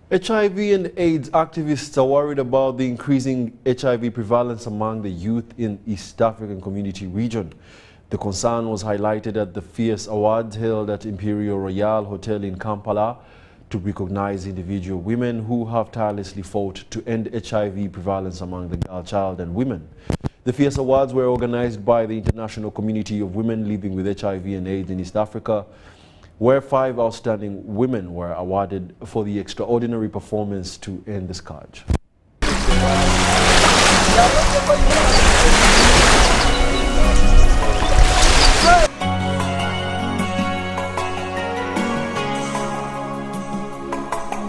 HIV and AIDS activists are worried about the increasing HIV prevalence among the youth in East African Community region. The concern was highlighted at the Fierce Awards held at Imperial Royal Hotel in Kampala to recognize individual women who have tirelessly fought to end HIV prevalence among the girl child and women. The Fierce Awards were organized by the International Community of Women Living with HIV and AIDS in East Africa, where 5 outstanding women were awarded for the extraordinary performance to end the scourge.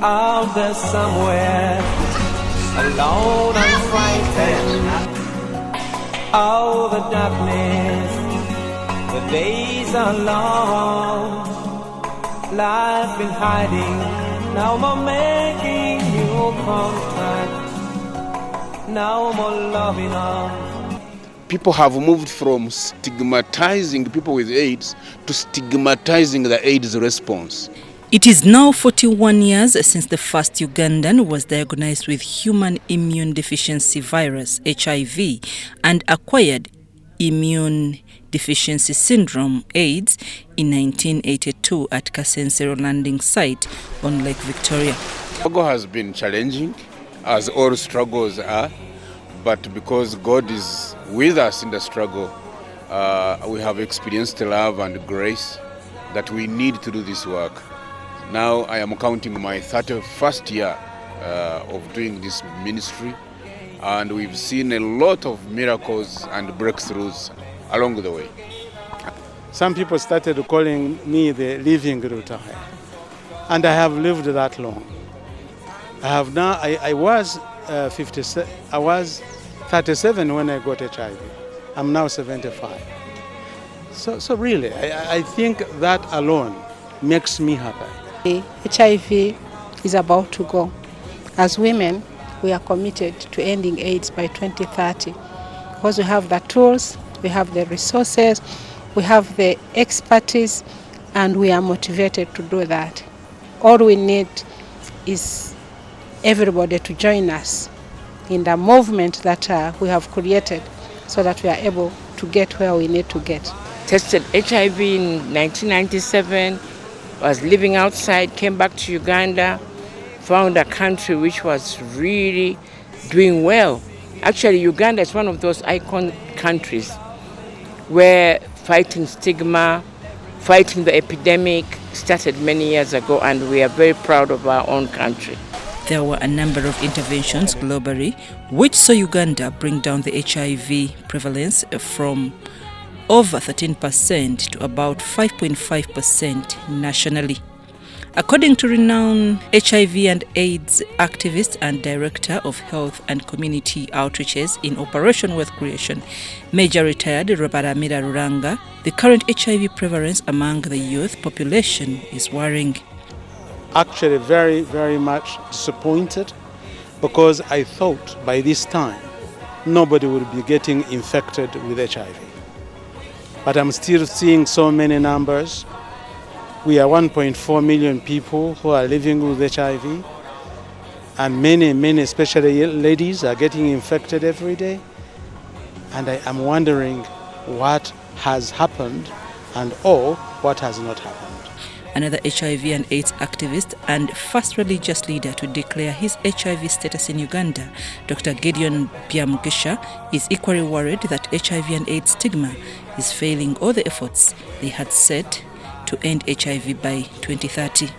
Out there somewhere, alone and frightened, oh the darkness, the days are long. Life been hiding, now more making new contact, now more loving on. People have moved from stigmatizing people with AIDS to stigmatizing the AIDS response. It is now 41 years since the first Ugandan was diagnosed with human immune deficiency virus, HIV, and acquired immune deficiency syndrome, AIDS, in 1982 at Kasensero landing site on Lake Victoria. Struggle has been challenging, as all struggles are, but because God is with us in the struggle, we have experienced love and grace that we need to do this work. Now I am counting my 31st year of doing this ministry, and we've seen a lot of miracles and breakthroughs along the way. Some people started calling me the living Rwanda, and I have lived that long. I was 37 when I got HIV. I'm now 75. So really, I think that alone makes me happy. HIV is about to go. As women, we are committed to ending AIDS by 2030 because we have the tools, we have the resources, we have the expertise, and we are motivated to do that. All we need is everybody to join us in the movement that we have created so that we are able to get where we need to get. Tested HIV in 1997, was living outside, came back to Uganda, found a country which was really doing well. Actually, Uganda is one of those icon countries where fighting stigma, fighting the epidemic started many years ago, and we are very proud of our own country. There were a number of interventions globally which saw Uganda bring down the HIV prevalence from over 13% to about 5.5% nationally. According to renowned HIV and AIDS activist and Director of Health and Community Outreaches in Operation Wealth Creation, Major Retired Rabaramira Ruranga, the current HIV prevalence among the youth population is worrying. Actually very, very much disappointed because I thought by this time nobody would be getting infected with HIV. But I'm still seeing so many numbers. We are 1.4 million people who are living with HIV, and many, especially ladies, are getting infected every day. And I am wondering what has happened or what has not happened. Another HIV and AIDS activist and first religious leader to declare his HIV status in Uganda, Dr. Gideon Byamugisha, is equally worried that HIV and AIDS stigma is failing all the efforts they had set to end HIV by 2030.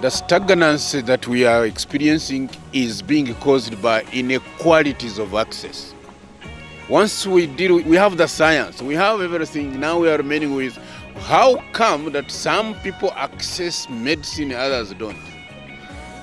The stagnancy that we are experiencing is being caused by inequalities of access. Once we have the science, we have everything, now we are remaining with how come that some people access medicine, others don't?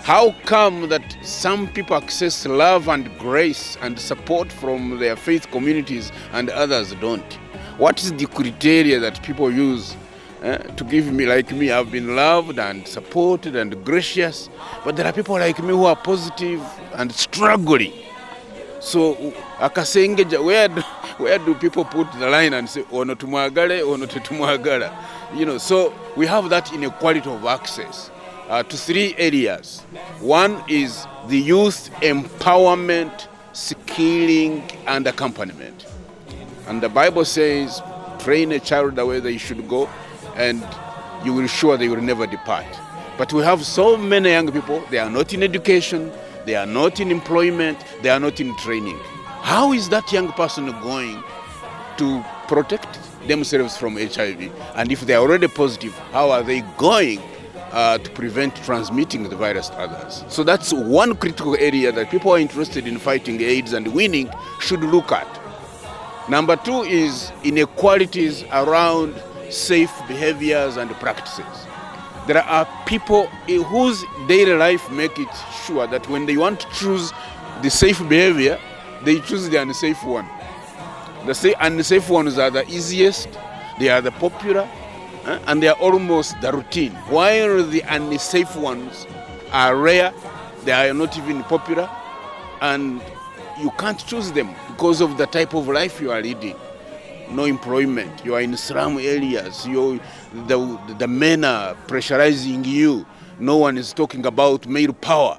How come that some people access love and grace and support from their faith communities and others don't? What is the criteria that people use to give me, like me, I've been loved and supported and gracious, but there are people like me who are positive and struggling. So akasenge, where do people put the line and say ono tumwagale, ono tetumwagala? So we have that inequality of access. to 3 areas. One is the youth empowerment, skilling, and accompaniment. And the Bible says, train a child the way they should go, and you will sure they will never depart. But we have so many young people, they are not in education, they are not in employment, they are not in training. How is that young person going to protect themselves from HIV? And if they are already positive, how are they going to prevent transmitting the virus to others? So that's one critical area that people who are interested in fighting AIDS and winning should look at. Number 2 is inequalities around safe behaviors and practices. There are people whose daily life make it sure that when they want to choose the safe behavior, they choose the unsafe one. The unsafe ones are the easiest, they are the popular, and they are almost the routine. While the unsafe ones are rare, they are not even popular, and you can't choose them because of the type of life you are leading. No employment, you are in slum areas, the men are pressurizing you, no one is talking about male power.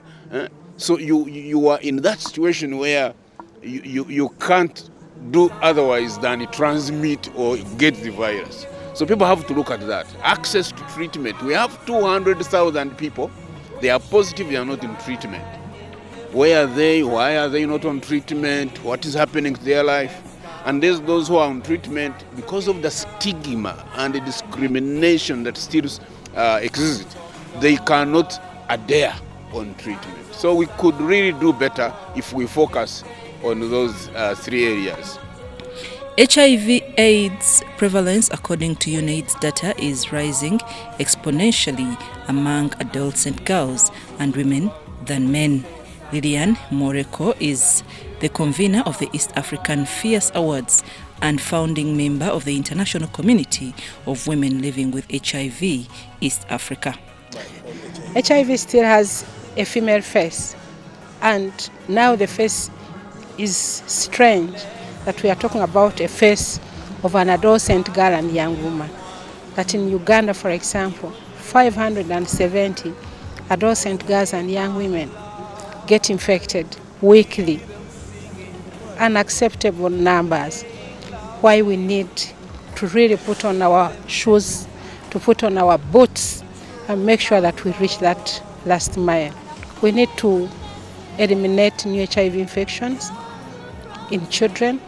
So you are in that situation where you can't do otherwise than transmit or get the virus. So people have to look at that. Access to treatment. We have 200,000 people, they are positive, they are not in treatment. Where are they? Why are they not on treatment? What is happening to their life? And there's those who are on treatment because of the stigma and the discrimination that still exists. They cannot adhere on treatment. So we could really do better if we focus on those 3 areas. HIV/AIDS prevalence, according to UNAIDS data, is rising exponentially among adolescent girls and women than men. Lilian Moreko is the convener of the East African Fierce Awards and founding member of the International Community of Women Living with HIV East Africa. HIV still has a female face, and now the face is strange that we are talking about a face of an adolescent girl and young woman. That in Uganda, for example, 570 adolescent girls and young women get infected weekly. Unacceptable numbers. Why we need to really put on our shoes, to put on our boots, and make sure that we reach that last mile. We need to eliminate new HIV infections in children,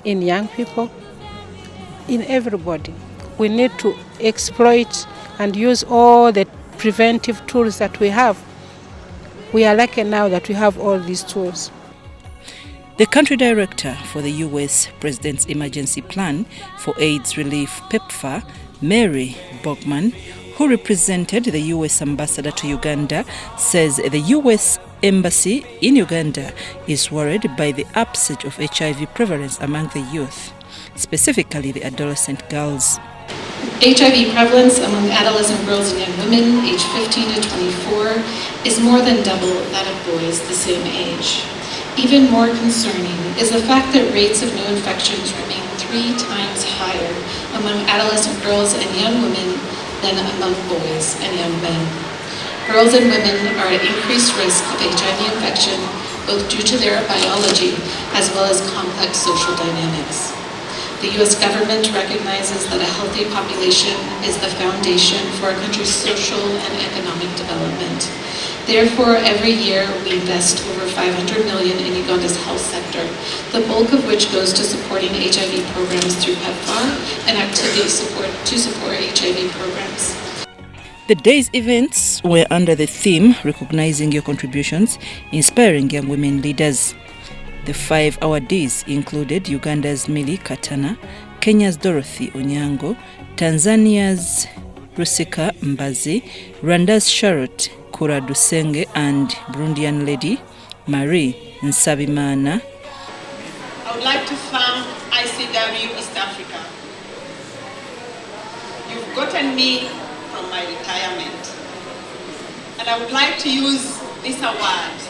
in young people, in everybody. We need to exploit and use all the preventive tools that we have. We are lucky now that we have all these tools. The country director for the U.S. President's Emergency Plan for AIDS Relief, PEPFAR, Mary Bogman, who represented the U.S. ambassador to Uganda, says the U.S. Embassy in Uganda is worried by the upsurge of HIV prevalence among the youth, specifically the adolescent girls. HIV prevalence among adolescent girls and young women aged 15 to 24 is more than double that of boys the same age. Even more concerning is the fact that rates of new infections remain 3 times higher among adolescent girls and young women than among boys and young men. Girls and women are at increased risk of HIV infection, both due to their biology as well as complex social dynamics. The U.S. government recognizes that a healthy population is the foundation for a country's social and economic development. Therefore, every year we invest over $500 million in Uganda's health sector, the bulk of which goes to supporting HIV programs through PEPFAR and activities to support HIV programs. The day's events were under the theme Recognizing Your Contributions, Inspiring Young Women Leaders. The 5 awardees included Uganda's Millie Katana, Kenya's Dorothy Onyango, Tanzania's Rustika Banzi, Rwanda's Charlotte Kuradusenge, and Burundian lady Marie Nsabimana. I would like to thank ICW East Africa. You've gotten me from my retirement, and I would like to use this award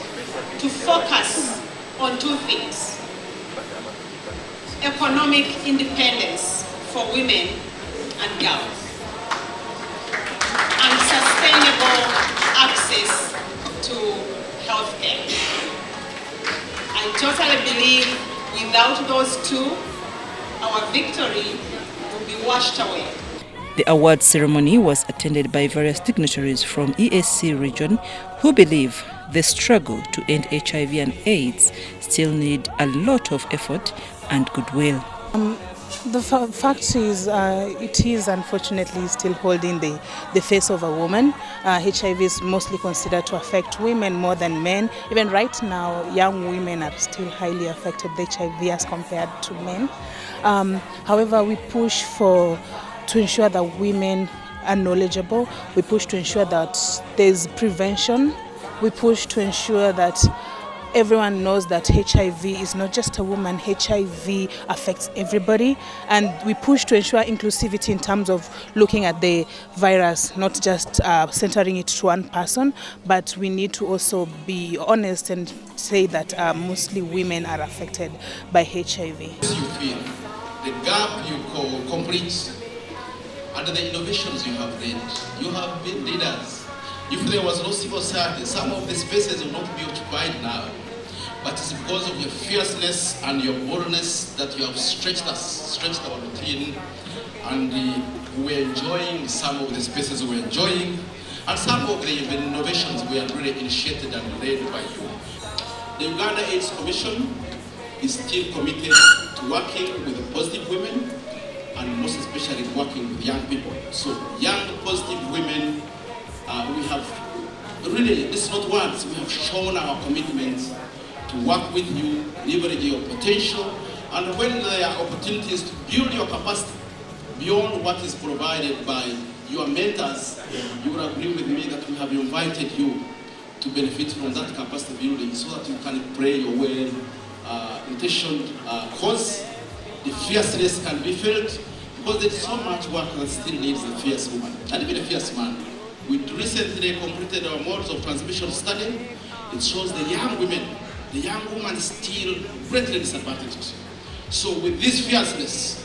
to focus on 2 things: economic independence for women and girls, and sustainable healthcare. I totally believe without those two, our victory will be washed away. The award ceremony was attended by various dignitaries from EAC region who believe the struggle to end HIV and AIDS still need a lot of effort and goodwill. The fact is, it is unfortunately still holding the face of a woman. HIV is mostly considered to affect women more than men. Even right now, young women are still highly affected with HIV as compared to men. However, we push to ensure that women are knowledgeable. We push to ensure that there's prevention. We push to ensure that everyone knows that HIV is not just a woman. HIV affects everybody, and we push to ensure inclusivity in terms of looking at the virus, not just centering it to one person, but we need to also be honest and say that mostly women are affected by HIV. You feel the gap you complete under the innovations you have led. You have been leaders. If there was no civil society, some of the spaces will not be occupied now. But it's because of your fierceness and your boldness that you have stretched our routine, and we're enjoying some of the spaces we're enjoying, and some of the innovations we are really initiated and led by you. The Uganda AIDS Commission is still committed to working with positive women, and most especially working with young people. So young positive women, we have really, this is not once, we have shown our commitment to work with you, leverage your potential, and when there are opportunities to build your capacity beyond what is provided by your mentors, you will agree with me that we have invited you to benefit from that capacity building so that you can play your well-intentioned cause. The fierceness can be felt because there's so much work that still needs a fierce woman, and even a fierce man. We recently completed our modes of transmission study. It shows the young women, the young woman is still greatly disadvantaged. So with this fierceness,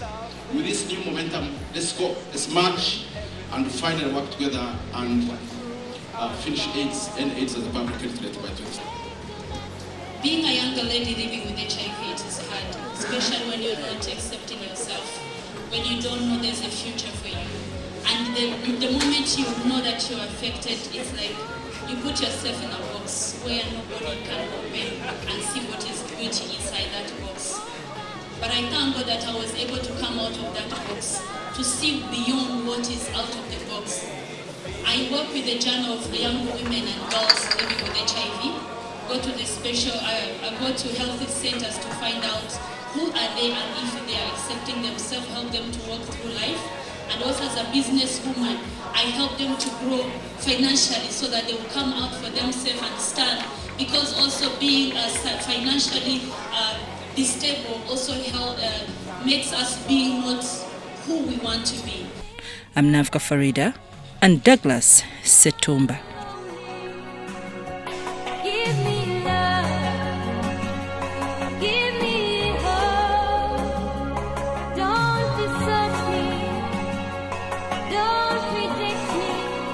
with this new momentum, let's go, let's march and finally work together and finish AIDS and AIDS as a public health threat by 2020. Being a younger lady living with HIV, it is hard, especially when you're not accepting yourself, when you don't know there's a future for you. And the moment you know that you're affected, it's like you put yourself in a box where nobody can open and see what is beauty inside that box. But I thank God that I was able to come out of that box, to see beyond what is out of the box. I work with the journey of young women and girls living with HIV. I go to health centers to find out who are they and if they are accepting themselves, help them to walk through life. And also as a businesswoman, I help them to grow financially so that they will come out for themselves and stand. Because also being financially stable also makes us being not who we want to be. I'm Navka Farida and Douglas Setumba.